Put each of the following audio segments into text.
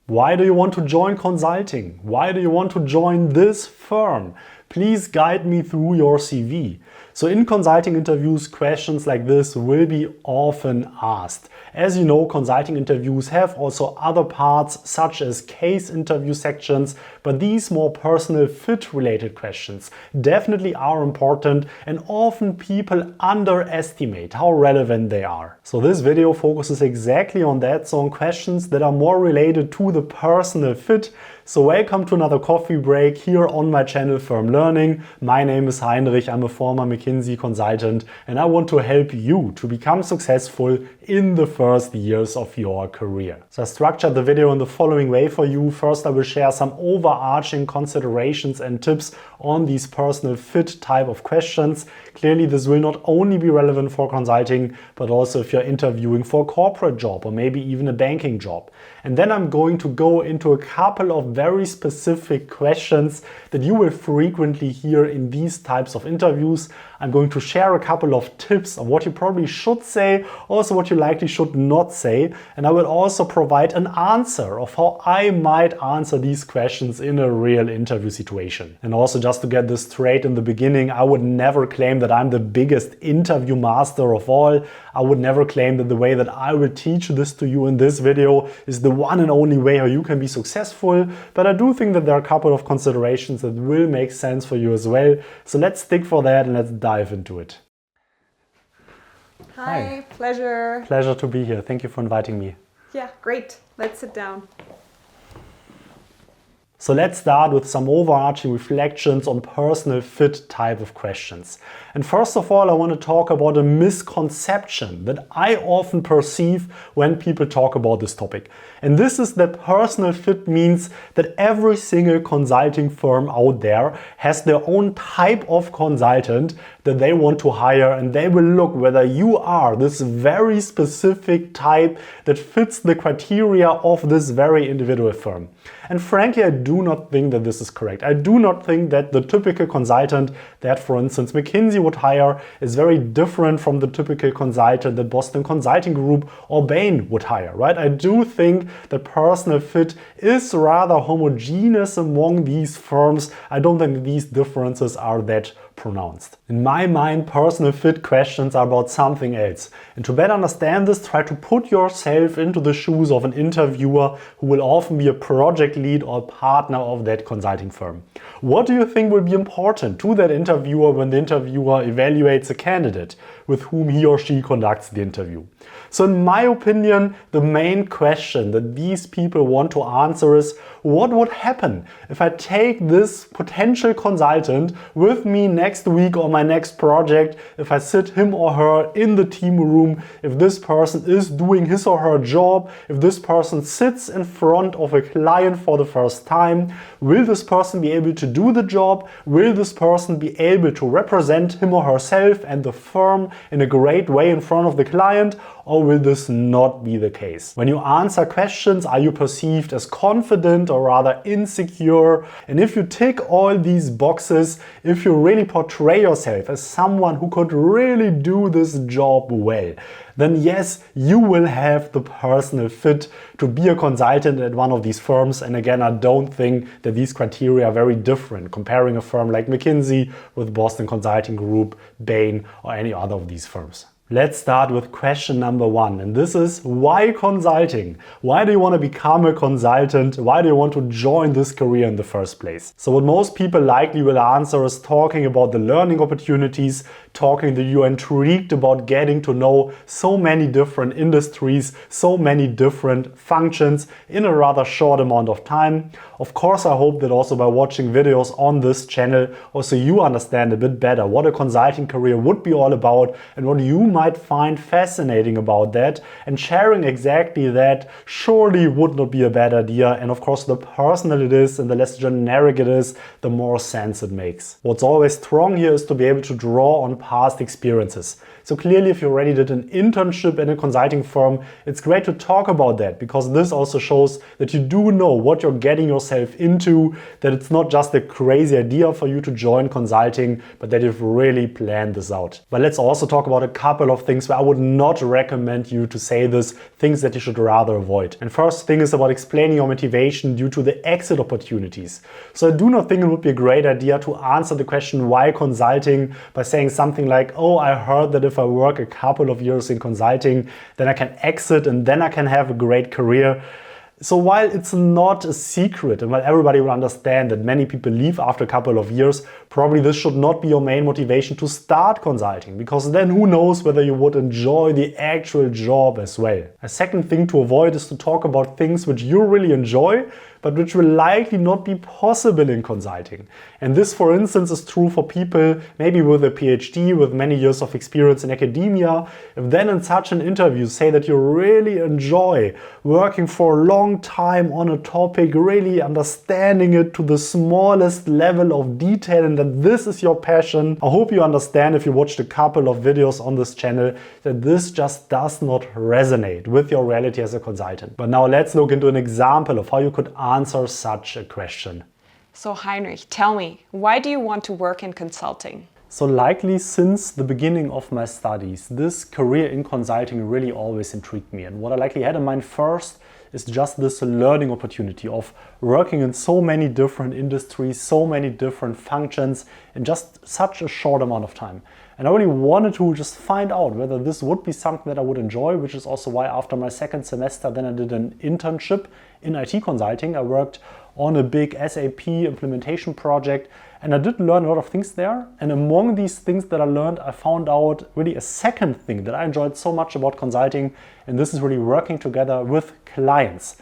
Why do you want to join consulting? Why do you want to join this firm? Please guide me through your CV. So in consulting interviews, questions like this will be often asked. As you know, consulting interviews have also other parts such as case interview sections, but these more personal fit related questions definitely are important and often people underestimate how relevant they are. So this video focuses exactly on that, so on questions that are more related to the personal fit. So welcome to another coffee break here on my channel Firm Learning. My name is Heinrich, I'm a former McKinsey consultant and I want to help you to become successful in the first years of your career. So I structured the video in the following way for you. First, I will share some overarching considerations and tips on these personal fit type of questions. Clearly, this will not only be relevant for consulting, but also if you're interviewing for a corporate job or maybe even a banking job. And then I'm going to go into a couple of very specific questions that you will frequently hear in these types of interviews. I'm going to share a couple of tips on what you probably should say, also what you likely should not say. And I will also provide an answer of how I might answer these questions in a real interview situation. And also just to get this straight in the beginning, I would never claim that I'm the biggest interview master of all. I would never claim that the way that I will teach this to you in this video is the one and only way how you can be successful. But I do think that there are a couple of considerations that will make sense for you as well. So let's stick for that and let's dive into it. Hi, pleasure. Pleasure to be here. Thank you for inviting me. Yeah, great. Let's sit down. So let's start with some overarching reflections on personal fit type of questions. And first of all, I want to talk about a misconception that I often perceive when people talk about this topic. And this is that personal fit means that every single consulting firm out there has their own type of consultant that they want to hire, and they will look whether you are this very specific type that fits the criteria of this very individual firm. And frankly, I do not think that this is correct. I do not think that the typical consultant that, for instance, McKinsey would hire is very different from the typical consultant that Boston Consulting Group or Bain would hire, right? I do think that personal fit is rather homogeneous among these firms. I don't think these differences are that pronounced. In my mind, personal fit questions are about something else. And to better understand this, try to put yourself into the shoes of an interviewer who will often be a project lead or partner of that consulting firm. What do you think will be important to that interviewer when the interviewer evaluates a candidate with whom he or she conducts the interview? So in my opinion, the main question that these people want to answer is, what would happen if I take this potential consultant with me next week on my next project, if I sit him or her in the team room, if this person is doing his or her job, if this person sits in front of a client for the first time, will this person be able to do the job? Will this person be able to represent him or herself and the firm in a great way in front of the client? Or will this not be the case? When you answer questions, are you perceived as confident or rather insecure? And if you tick all these boxes, if you really portray yourself as someone who could really do this job well, then yes, you will have the personal fit to be a consultant at one of these firms. And again, I don't think that these criteria are very different comparing a firm like McKinsey with Boston Consulting Group, Bain, or any other of these firms. Let's start with question number one, and this is, why consulting? Why do you want to become a consultant? Why do you want to join this career in the first place? So what most people likely will answer is talking about the learning opportunities, talking that you're intrigued about getting to know so many different industries, so many different functions in a rather short amount of time. Of course, I hope that also by watching videos on this channel, also you understand a bit better what a consulting career would be all about and what you might find fascinating about that, and sharing exactly that surely would not be a bad idea. And of course, the personal it is and the less generic it is, the more sense it makes. What's always strong here is to be able to draw on past experiences. So clearly, if you already did an internship in a consulting firm, it's great to talk about that, because this also shows that you do know what you're getting yourself into, that it's not just a crazy idea for you to join consulting, but that you've really planned this out. But let's also talk about a couple of things where I would not recommend you to say this, things that you should rather avoid. And first thing is about explaining your motivation due to the exit opportunities. So I do not think it would be a great idea to answer the question why consulting by saying something like, oh, I heard that if I work a couple of years in consulting, then I can exit and then I can have a great career. So while it's not a secret and while everybody will understand that many people leave after a couple of years, probably this should not be your main motivation to start consulting, because then who knows whether you would enjoy the actual job as well. A second thing to avoid is to talk about things which you really enjoy, but which will likely not be possible in consulting. And this, for instance, is true for people maybe with a PhD, with many years of experience in academia. If then in such an interview say that you really enjoy working for a long time on a topic, really understanding it to the smallest level of detail, and that this is your passion, I hope you understand, if you watched a couple of videos on this channel, that this just does not resonate with your reality as a consultant. But now let's look into an example of how you could answer such a question. So Heinrich, tell me, why do you want to work in consulting? So likely since the beginning of my studies, this career in consulting really always intrigued me. And what I likely had in mind first is just this learning opportunity of working in so many different industries, so many different functions in just such a short amount of time. And I really wanted to just find out whether this would be something that I would enjoy, which is also why after my second semester then I did an internship in IT consulting. I worked on a big SAP implementation project, and I did learn a lot of things there. And among these things that I learned, I found out really a second thing that I enjoyed so much about consulting, and this is really working together with clients.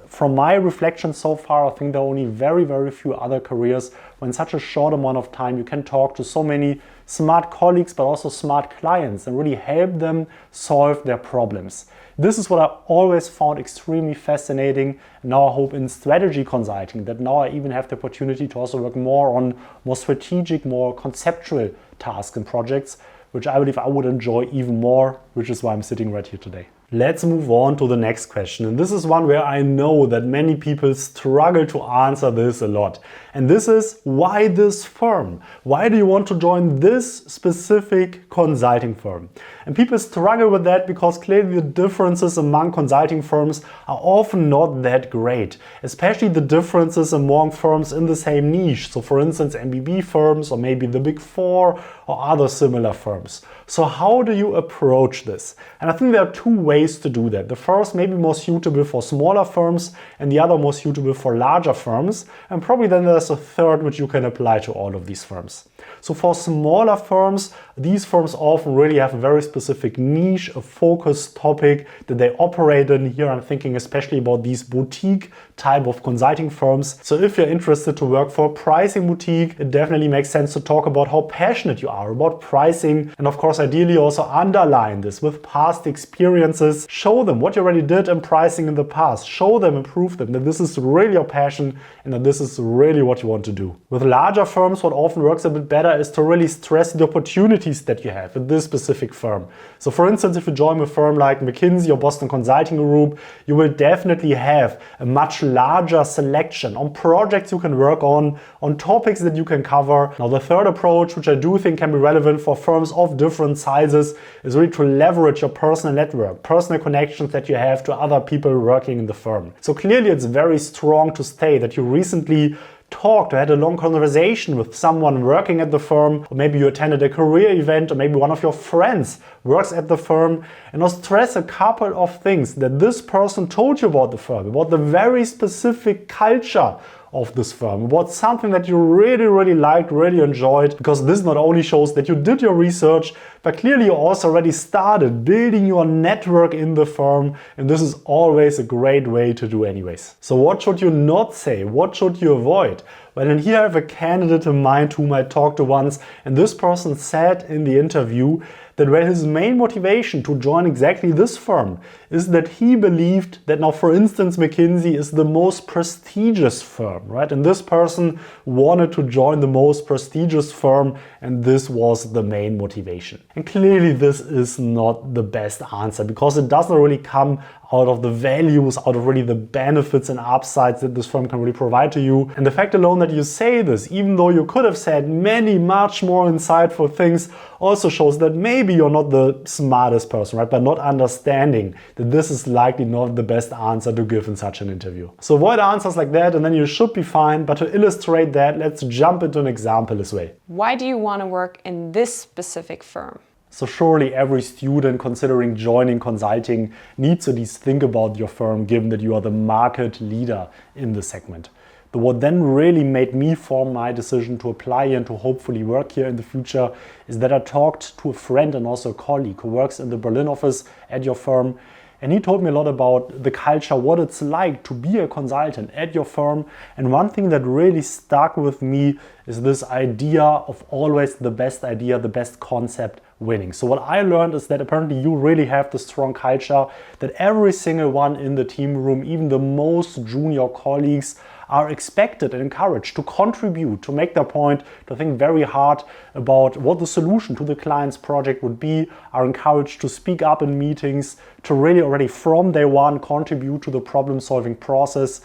From my reflection so far, I think there are only very, very few other careers when in such a short amount of time you can talk to so many smart colleagues, but also smart clients, and really help them solve their problems. This is what I always found extremely fascinating. Now I hope in strategy consulting that now I even have the opportunity to also work more on more strategic, more conceptual tasks and projects, which I believe I would enjoy even more, which is why I'm sitting right here today. Let's move on to the next question. And this is one where I know that many people struggle to answer this a lot. And this is, why this firm? Why do you want to join this specific consulting firm? And people struggle with that because clearly the differences among consulting firms are often not that great, especially the differences among firms in the same niche. So for instance, MBB firms, or maybe the Big Four, or other similar firms. So how do you approach this? And I think there are two ways to do that. The first may be more suitable for smaller firms, and the other more suitable for larger firms. And probably then there's a third which you can apply to all of these firms. So for smaller firms, these firms often really have a very specific niche, a focused topic that they operate in. Here I'm thinking especially about these boutique type of consulting firms. So if you're interested to work for a pricing boutique, it definitely makes sense to talk about how passionate you are about pricing. And of course, ideally also underline this with past experiences. Show them what you already did in pricing in the past. Show them and prove them that this is really your passion and that this is really what you want to do. With larger firms, what often works a bit better is to really stress the opportunities that you have in this specific firm. So for instance, if you join a firm like McKinsey or Boston Consulting Group, you will definitely have a much larger selection on projects you can work on topics that you can cover. Now the third approach, which I do think can be relevant for firms of different sizes, is really to leverage your personal network, personal connections that you have to other people working in the firm. So clearly it's very strong to state that you recently talked or had a long conversation with someone working at the firm, or maybe you attended a career event, or maybe one of your friends works at the firm, and I'll stress a couple of things that this person told you about the firm, about the very specific culture of this firm, about something that you really, really liked, really enjoyed, because this not only shows that you did your research, but clearly you also already started building your network in the firm, and this is always a great way to do anyways. So what should you not say? What should you avoid? Well, and here I have a candidate in mind whom I talked to once, and this person said in the interview that where his main motivation to join exactly this firm is that he believed that now, for instance, McKinsey is the most prestigious firm, right? And this person wanted to join the most prestigious firm, and this was the main motivation. And clearly this is not the best answer, because it doesn't really come out of the values, out of really the benefits and upsides that this firm can really provide to you. And the fact alone that you say this, even though you could have said many much more insightful things, also shows that maybe you're not the smartest person, right? By not understanding that this is likely not the best answer to give in such an interview. So avoid answers like that and then you should be fine. But to illustrate that, let's jump into an example this way. Why do you want to work in this specific firm? So surely every student considering joining consulting needs to at least think about your firm, given that you are the market leader in the segment. But what then really made me form my decision to apply and to hopefully work here in the future is that I talked to a friend and also a colleague who works in the Berlin office at your firm. And he told me a lot about the culture, what it's like to be a consultant at your firm. And one thing that really stuck with me is this idea of always the best idea, the best concept winning. So what I learned is that apparently you really have the strong culture that every single one in the team room, even the most junior colleagues, are expected and encouraged to contribute, to make their point, to think very hard about what the solution to the client's project would be, are encouraged to speak up in meetings, to really already from day one contribute to the problem-solving process.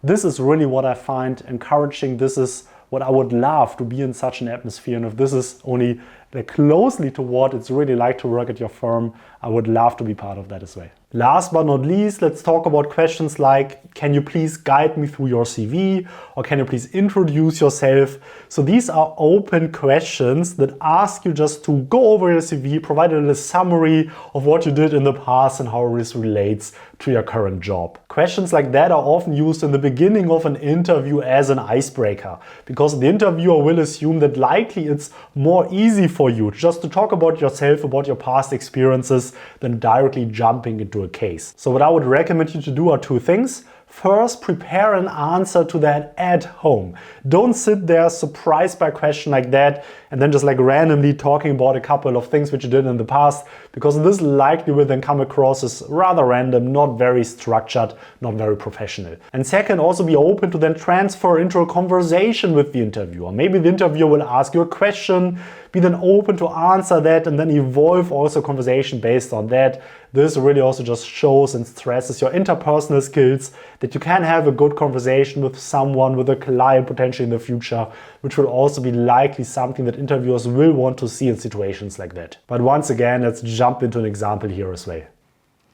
This is really what I find encouraging. This is what I would love to be in such an atmosphere. And if this is only closely to what it's really like to work at your firm, I would love to be part of that as well. Last but not least, let's talk about questions like, can you please guide me through your CV? Or can you please introduce yourself? So these are open questions that ask you just to go over your CV, provide a little summary of what you did in the past and how this relates to your current job. Questions like that are often used in the beginning of an interview as an icebreaker, because the interviewer will assume that likely it's more easy for you just to talk about yourself, about your past experiences, than directly jumping into a case. So what I would recommend you to do are two things. First, prepare an answer to that at home. Don't sit there surprised by a question like that and then just randomly talking about a couple of things which you did in the past, because this likely will then come across as rather random, not very structured, not very professional. And second, also be open to then transfer into a conversation with the interviewer. Maybe the interviewer will ask you a question, be then open to answer that and then evolve also conversation based on that. This really also just shows and stresses your interpersonal skills, that you can have a good conversation with someone, with a client potentially in the future, which will also be likely something that interviewers will want to see in situations like that. But once again, let's jump into an example here as well.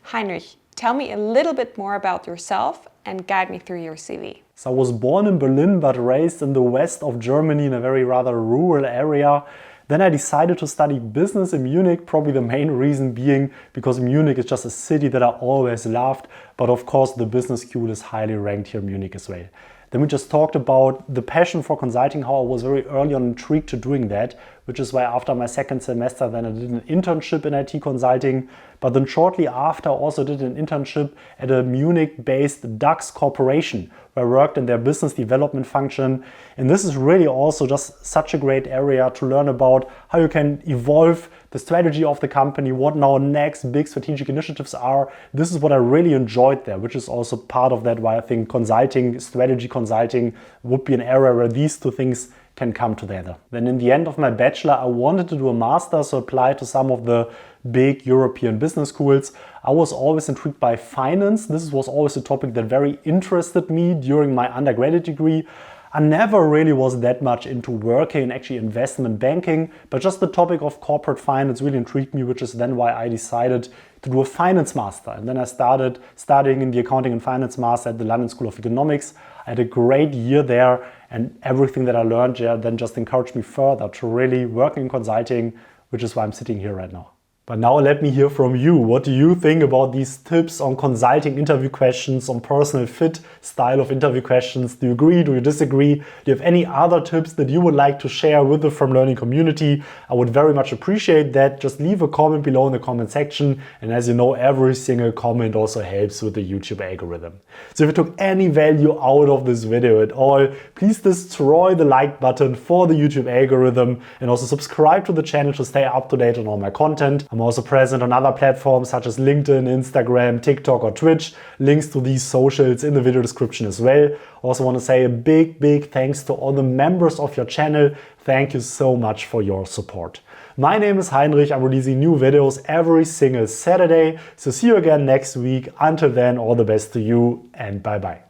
Heinrich, tell me a little bit more about yourself and guide me through your CV. So I was born in Berlin but raised in the west of Germany in a very rather rural area. Then I decided to study business in Munich, probably the main reason being because Munich is just a city that I always loved. But of course, the business school is highly ranked here in Munich as well. Then we just talked about the passion for consulting, how I was very early on intrigued to doing that, which is why after my second semester then I did an internship in IT consulting. But then shortly after I also did an internship at a Munich-based DAX corporation, where I worked in their business development function. And this is really also just such a great area to learn about how you can evolve the strategy of the company, what now next big strategic initiatives are. This is what I really enjoyed there, which is also part of that why I think consulting, strategy consulting would be an area where these two things can come together. Then in the end of my bachelor, I wanted to do a master, so apply to some of the big European business schools. I was always intrigued by finance. This was always a topic that very interested me during my undergraduate degree. I never really was that much into working in actually investment banking, but just the topic of corporate finance really intrigued me, which is then why I decided to do a finance master. And then I started studying in the accounting and finance master at the London School of Economics. I had a great year there, and everything that I learned there then just encouraged me further to really work in consulting, which is why I'm sitting here right now. But now let me hear from you. What do you think about these tips on consulting interview questions, on personal fit style of interview questions? Do you agree? Do you disagree? Do you have any other tips that you would like to share with the From Learning community? I would very much appreciate that. Just leave a comment below in the comment section. And as you know, every single comment also helps with the YouTube algorithm. So if you took any value out of this video at all, please destroy the like button for the YouTube algorithm and also subscribe to the channel to stay up to date on all my content. I'm also present on other platforms such as LinkedIn, Instagram, TikTok or Twitch. Links to these socials in the video description as well. Also want to say a big thanks to all the members of your channel. Thank you so much for your support. My name is Heinrich. I'm releasing new videos every single Saturday. So see you again next week. Until then, all the best to you and bye bye.